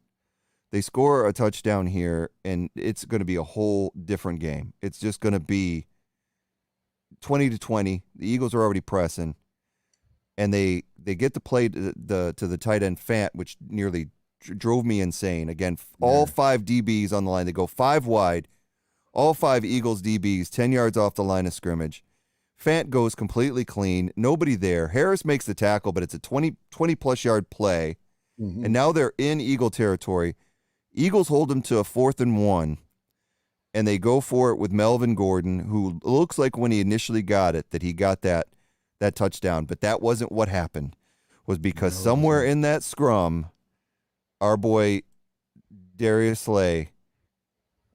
They score a touchdown here, and it's going to be a whole different game. It's just going to be 20-20. The Eagles are already pressing, and they get the play to the tight end Fant, which nearly drove me insane. Again, all 5 DBs on the line. They go 5 wide, all 5 Eagles DBs 10 yards off the line of scrimmage. Fant goes completely clean. Nobody there. Harris makes the tackle, but it's a 20-plus yard play, and now they're in Eagle territory. Eagles hold them to a 4th and 1, and they go for it with Melvin Gordon, who looks like when he initially got it that he got that touchdown, but that wasn't what happened. Was because somewhere in that scrum, our boy Darius Slay,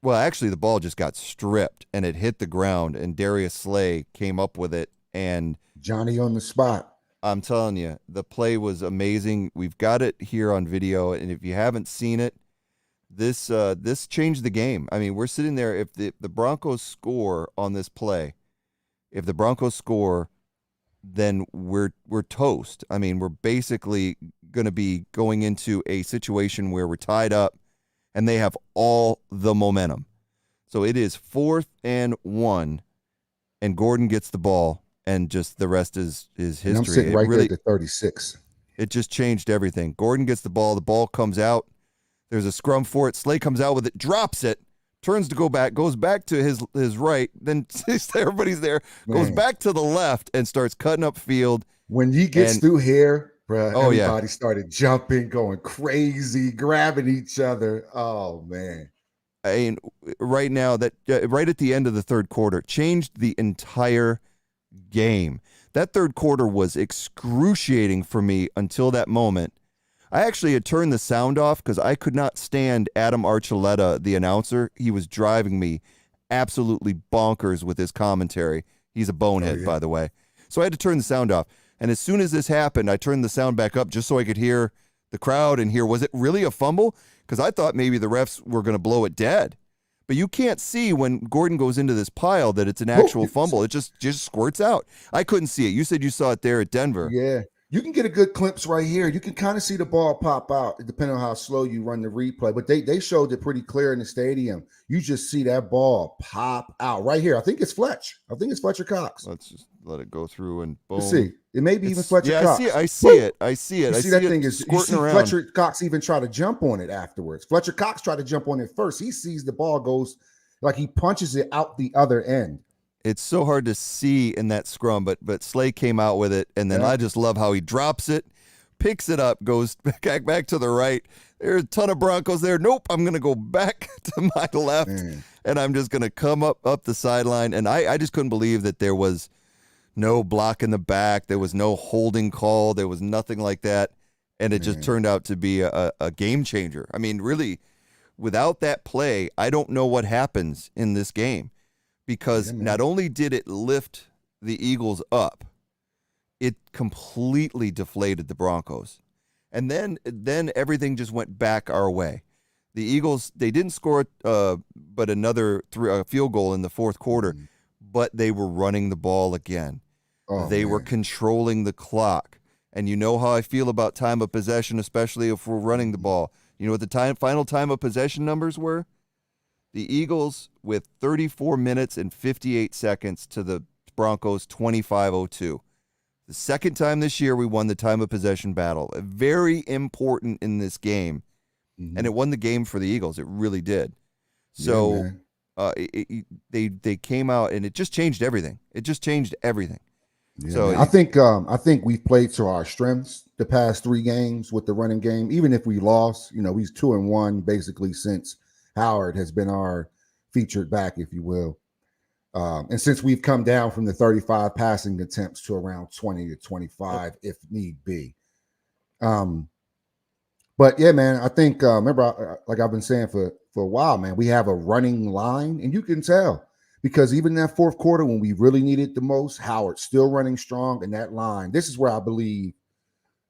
well, actually the ball just got stripped and it hit the ground, and Darius Slay came up with it, and Johnny on the spot. I'm telling you, the play was amazing. We've got it here on video, and if you haven't seen it, this changed the game. I mean, we're sitting there. If the Broncos score on this play, then we're toast. I mean, we're basically going to be going into a situation where we're tied up, and they have all the momentum. So it is 4th and 1, and Gordon gets the ball, and just the rest is history. And I'm sitting right there at the 36. It just changed everything. Gordon gets the ball comes out. There's a scrum for it. Slay comes out with it, drops it, turns to go back, goes back to his right, then everybody's there, goes back to the left and starts cutting up field. When he gets through here, bro, everybody yeah. started jumping, going crazy, grabbing each other. Oh, man. I mean, right now, that right at the end of the third quarter, changed the entire game. That third quarter was excruciating for me until that moment. I actually had turned the sound off because I could not stand Adam Archuleta, the announcer. He was driving me absolutely bonkers with his commentary. He's a bonehead, by the way. So I had to turn the sound off. And as soon as this happened, I turned the sound back up just so I could hear the crowd and hear, was it really a fumble? Because I thought maybe the refs were going to blow it dead. But you can't see when Gordon goes into this pile that it's an actual fumble. It just squirts out. I couldn't see it. You said you saw it there at Denver. Yeah. You can get a good glimpse right here. You can kind of see the ball pop out, depending on how slow you run the replay. But they showed it pretty clear in the stadium. You just see that ball pop out right here. I think it's Fletch. I think it's Fletcher Cox. Let's just let it go through and boom. Let's see. It may be even Fletcher Cox. I see it. I see it. You I see that it thing is squirting around. Fletcher Cox even try to jump on it afterwards. Fletcher Cox tried to jump on it first. He sees the ball goes like he punches it out the other end. It's so hard to see in that scrum, but Slay came out with it, and then I just love how he drops it, picks it up, goes back to the right. There's a ton of Broncos there. Nope, I'm going to go back to my left, and I'm just going to come up the sideline. And I just couldn't believe that there was no block in the back. There was no holding call. There was nothing like that. And it just turned out to be a game changer. I mean, really, without that play, I don't know what happens in this game. Because not only did it lift the Eagles up, it completely deflated the Broncos. And then everything just went back our way. The Eagles, they didn't score but another field goal in the fourth quarter, but they were running the ball again. They were controlling the clock. And you know how I feel about time of possession, especially if we're running the ball. You know what the final time of possession numbers were? The Eagles with 34 minutes and 58 seconds to the Broncos 25:02. The second time this year we won the time of possession battle. Very important in this game. And it won the game for the Eagles. It really did. So They came out and it just changed everything. It just changed everything. Yeah, So man. I think we've played to our strengths the past 3 games with the running game. Even if we lost, he's 2-1 basically since Howard has been our featured back, if you will. And since we've come down from the 35 passing attempts to around 20 to 25, if need be. But yeah, man, I think remember, like I've been saying for a while, man, we have a running line, and you can tell because even in that fourth quarter when we really needed the most, Howard's still running strong, and that line. This is where I believe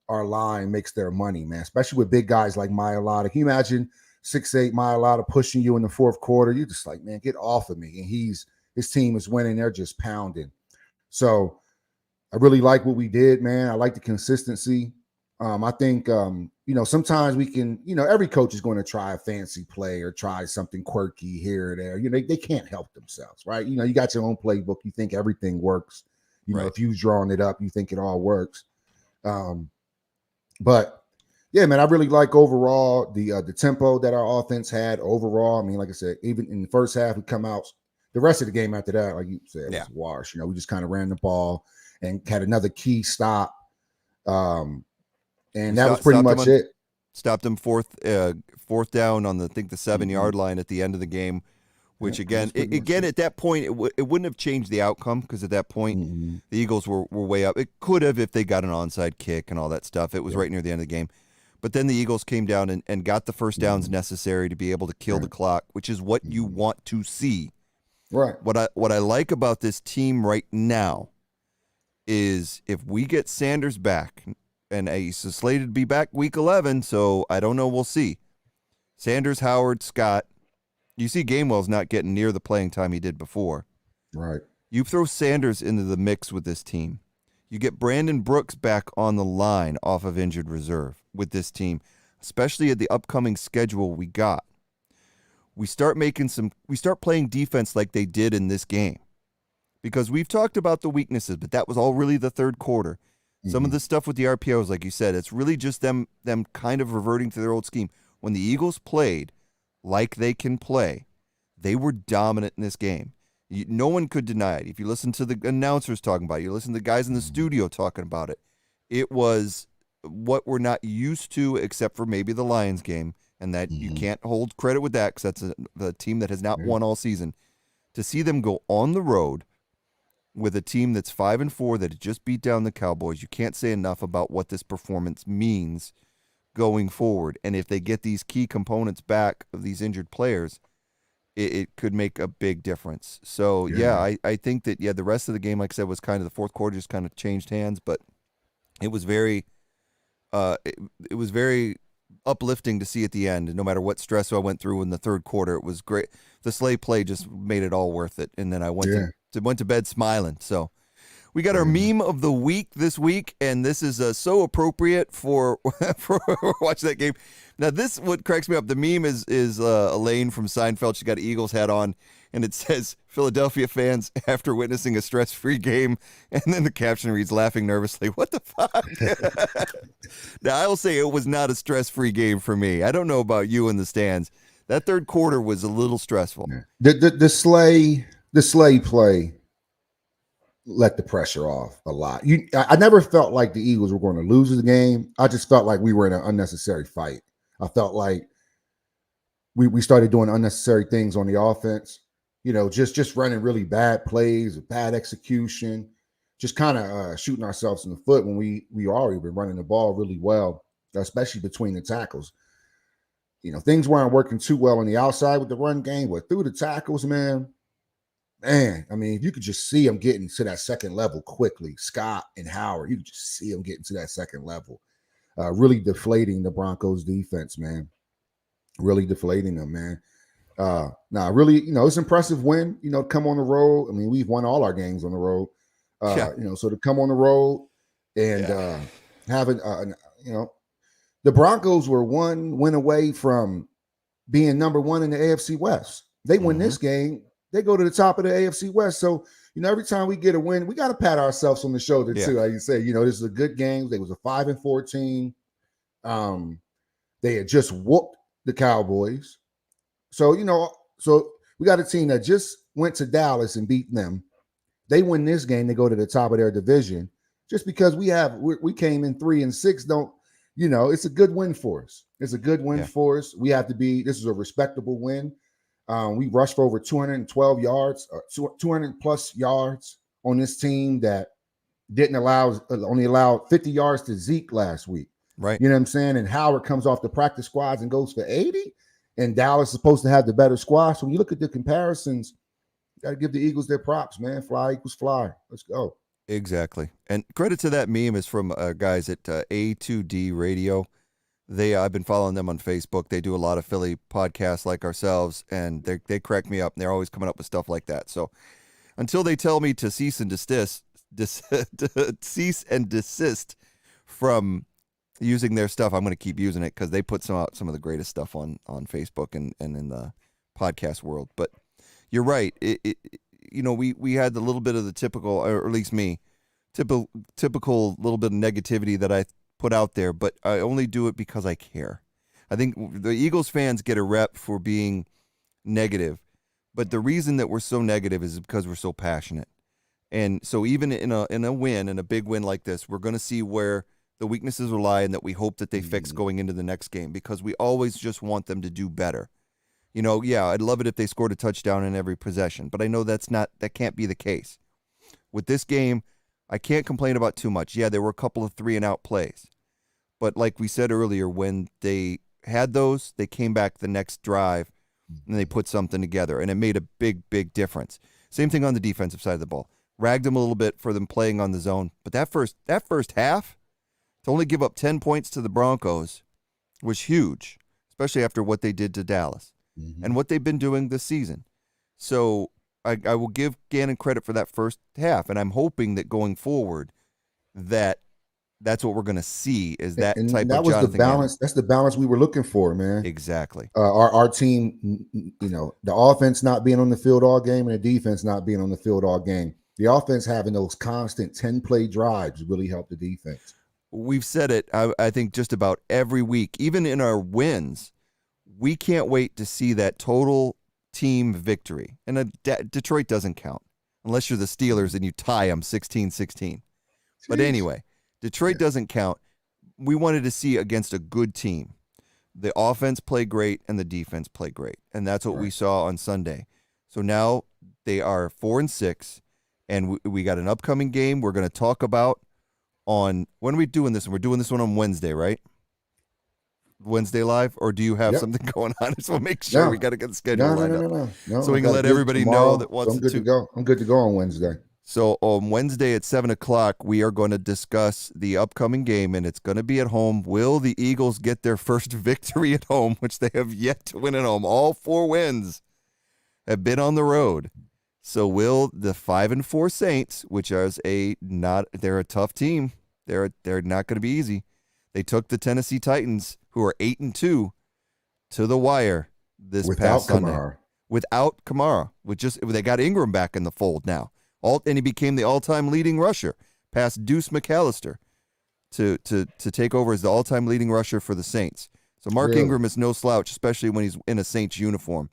our line makes their money, man. Especially with big guys like Mailata. Can you imagine 6'8" Mailata pushing you in the fourth quarter? You're just like, man, get off of me. And his team is winning; they're just pounding. So I really like what we did, man. I like the consistency. I think, sometimes we can, every coach is going to try a fancy play or try something quirky here or there. They can't help themselves, right? You got your own playbook. You think everything works. Right. If you've drawn it up, you think it all works. But yeah, man, I really like overall the tempo that our offense had overall. I mean, like I said, even in the first half, we come out. The rest of the game after that, like you said, was wash. We just kind of ran the ball and had another key stop. And that was pretty much it. Stopped him fourth down on the 7-yard line at the end of the game, which again at that point it wouldn't have changed the outcome because at that point the Eagles were way up. It could have if they got an onside kick and all that stuff. It was right near the end of the game. But then the Eagles came down and got the first downs necessary to be able to kill the clock, which is what you want to see. Right. What I like about this team right now is if we get Sanders back, and he's slated to be back week 11, so I don't know. We'll see. Sanders, Howard, Scott. You see Gainwell's not getting near the playing time he did before. Right. You throw Sanders into the mix with this team. You get Brandon Brooks back on the line off of injured reserve with this team, especially at the upcoming schedule we got. We start playing defense like they did in this game. Because we've talked about the weaknesses, but that was all really the third quarter. Some of the stuff with the RPOs, like you said, it's really just them kind of reverting to their old scheme. When the Eagles played like they can play, they were dominant in this game. No one could deny it. If you listen to the announcers talking about it, you listen to the guys in the studio talking about it, it was what we're not used to except for maybe the Lions game, and that you can't hold credit with that because that's the team that has not won all season. To see them go on the road with a team that's 5-4 that had just beat down the Cowboys, you can't say enough about what this performance means going forward. And if they get these key components back of these injured players, it could make a big difference. So, I think that, the rest of the game, like I said, was kind of the fourth quarter just kind of changed hands, but it was very it was very uplifting to see at the end. And no matter what stress I went through in the third quarter, it was great. The Slay play just made it all worth it. And then I went to bed smiling. So we got our meme of the week this week, and this is so appropriate for watch that game. Now, this what cracks me up. The meme is Elaine from Seinfeld. She got an Eagles hat on, and it says Philadelphia fans after witnessing a stress-free game, and then the caption reads laughing nervously. What the fuck? Now, I'll say it was not a stress-free game for me. I don't know about you in the stands. That third quarter was a little stressful. The Slay play let the pressure off a lot. I never felt like the Eagles were going to lose the game. I just felt like we were in an unnecessary fight. I felt like we started doing unnecessary things on the offense, just running really bad plays, bad execution, just kind of shooting ourselves in the foot when we already been running the ball really well, especially between the tackles. Things weren't working too well on the outside with the run game, but through the tackles, man, I mean, you could just see them getting to that second level quickly. Scott and Howard, you could just see them getting to that second level. Really deflating the Broncos defense, man. Really deflating them, man. Really, it's an impressive win, come on the road. I mean, we've won all our games on the road. So to come on the road and having, the Broncos were one win away from being number one in the AFC West. They win this game, they go to the top of the AFC West. So, every time we get a win, we got to pat ourselves on the shoulder too. Like you say, this is a good game. They was a 5-4 team. They had just whooped the Cowboys. So, We got a team that just went to Dallas and beat them. They win this game, they go to the top of their division. Just because we came in 3-6, it's a good win for us. It's a good win for us. We have to be. This is a respectable win. We rushed for over 212 yards, 200 plus yards on this team that only allowed 50 yards to Zeke last week. Right. You know what I'm saying? And Howard comes off the practice squads and goes for 80. And Dallas is supposed to have the better squad. So when you look at the comparisons, you got to give the Eagles their props, man. Fly equals fly. Let's go. Exactly. And credit to that meme is from guys at A2D Radio. I've been following them on Facebook. They do a lot of Philly podcasts like ourselves, and they crack me up, and they're always coming up with stuff like that. So until they tell me to cease and desist from using their stuff, I'm going to keep using it because they put some of the greatest stuff on Facebook and in the podcast world. But you're right. We had the little bit of the typical, or at least me, typical little bit of negativity that I put out there, but I only do it because I care. I think the Eagles fans get a rep for being negative, but the reason that we're so negative is because we're so passionate. And so even in a big win like this, we're going to see where the weaknesses will lie and that we hope that they fix going into the next game, because we always just want them to do better. I'd love it if they scored a touchdown in every possession, but I know that can't be the case. With this game, I can't complain about too much. Yeah, there were a couple of 3-and-out plays. But like we said earlier, when they had those, they came back the next drive and they put something together, and it made a big, big difference. Same thing on the defensive side of the ball. Ragged them a little bit for them playing on the zone. But that first half, to only give up 10 points to the Broncos was huge, especially after what they did to Dallas and what they've been doing this season. So I will give Gannon credit for that first half, and I'm hoping that going forward that's what we're going to see is that and type that of was Jonathan the balance. Gannon. That's the balance we were looking for, man. Exactly. Our team, the offense not being on the field all game and the defense not being on the field all game. The offense having those constant 10-play drives really helped the defense. We've said it, I think, just about every week. Even in our wins, we can't wait to see that total team victory. And Detroit doesn't count unless you're the Steelers and you tie them 16-16. But anyway, Detroit doesn't count. We wanted to see against a good team. The offense play great and the defense play great. And that's what we saw on Sunday. So now they are 4-6, and we got an upcoming game we're going to talk about when are we doing this? We're doing this one on Wednesday, right? Wednesday live, or do you have something going on? I just want to make sure we got to get the schedule lined up. No, so we can let everybody know that wants I'm good to go. I'm good to go on Wednesday. So on Wednesday at 7:00, we are going to discuss the upcoming game, and it's going to be at home. Will the Eagles get their first victory at home, which they have yet to win at home? All 4 wins have been on the road. So will the 5-4 Saints, which is they're a tough team. They're not going to be easy. They took the Tennessee Titans, who are 8-2, to the wire this past Sunday. Without Kamara. They got Ingram back in the fold now. And he became the all-time leading rusher, past Deuce McAllister, to take over as the all-time leading rusher for the Saints. So Mark Ingram is no slouch, especially when he's in a Saints uniform.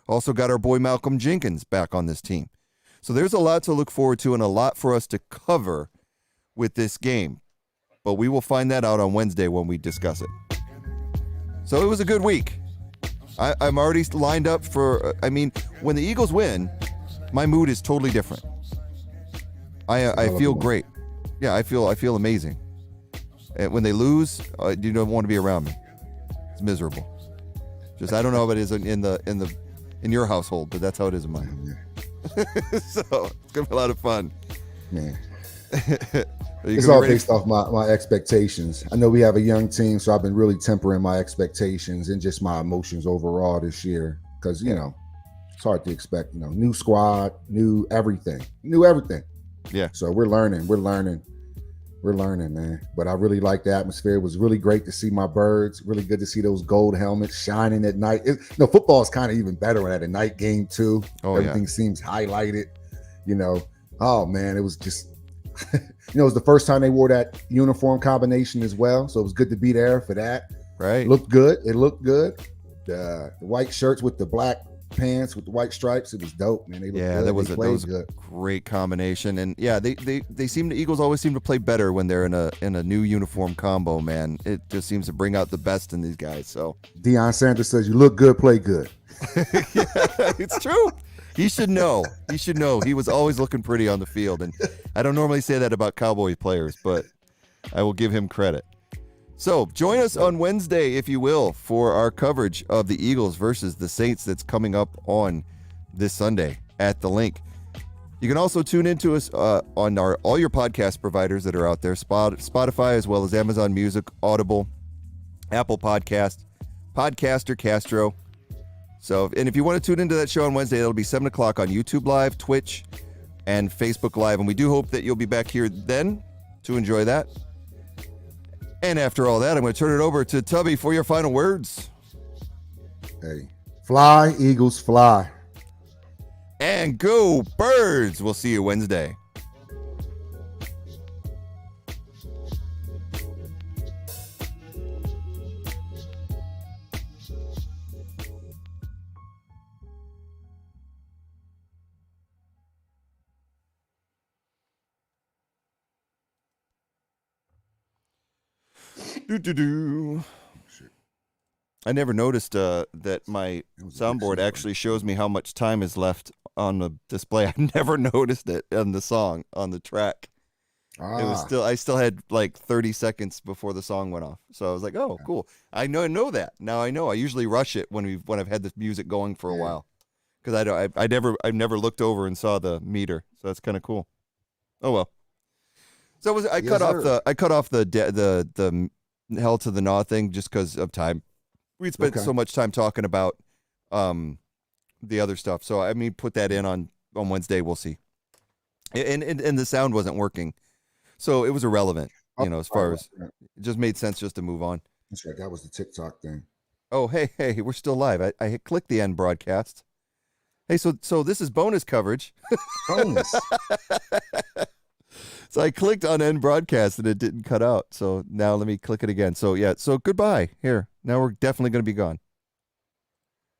Also got our boy Malcolm Jenkins back on this team. So there's a lot to look forward to and a lot for us to cover with this game. But we will find that out on Wednesday when we discuss it. So it was a good week. I'm already lined up for, when the Eagles win, my mood is totally different. I feel great. Yeah, I feel amazing. And when they lose, you don't want to be around me. It's miserable. Just I don't know if it is in your household, but that's how it is in mine. So it's gonna be a lot of fun. Man. It's all based off my expectations. I know we have a young team, so I've been really tempering my expectations and just my emotions overall this year. Because it's hard to expect, new squad, new everything. Yeah. So we're learning, man. But I really like the atmosphere. It was really great to see my birds. Really good to see those gold helmets shining at night. Football is kind of even better at a night game too. Everything seems highlighted. Oh man, it was just, it was the first time they wore that uniform combination as well. So it was good to be there for that. Right. It looked good. The white shirts with the black pants with the white stripes. It was dope, man. They looked Yeah, good. that was They a played good. great combination, and yeah, they seem Eagles always seem to play better when they're in a new uniform combo. Man, it just seems to bring out the best in these guys. So Deion Sanders says, "You look good, play good." yeah, it's true. He should know. He should know. He was always looking pretty on the field, and I don't normally say that about Cowboys players, but I will give him credit. So join us on Wednesday, if you will, for our coverage of the Eagles versus the Saints that's coming up on this Sunday at the Link. You can also tune into us on all your podcast providers that are out there, Spotify, as well as Amazon Music, Audible, Apple Podcast, Podcaster, Castro. So, and if you want to tune into that show on Wednesday, it'll be 7 o'clock on YouTube Live, Twitch, and Facebook Live. And we do hope that you'll be back here then to enjoy that. And after all that, I'm going to turn it over to Tubby for your final words. Hey, fly, Eagles, fly. And go Birds! We'll see you Wednesday. Do. I never noticed that my soundboard actually shows me how much time is left on the display. I never noticed it on the song, on the track. It was I still had like 30 seconds before the song went off. So I was like, oh, cool. I know that. Now I know. I usually rush it when I've had the music going for a while. Because I've never looked over and saw the meter. So that's kind of cool. Oh well. So I cut off the hell to the gnaw thing just because of time. We'd spent so much time talking about the other stuff. So I mean, put that in on Wednesday. We'll see. And the sound wasn't working, so it was irrelevant. As far as it just made sense just to move on. That's right. That was the TikTok thing. Oh, hey, we're still live. I clicked the end broadcast. Hey, so this is bonus coverage. Bonus. So I clicked on end broadcast and it didn't cut out. So now let me click it again. So yeah, so goodbye. Here, now we're definitely going to be gone.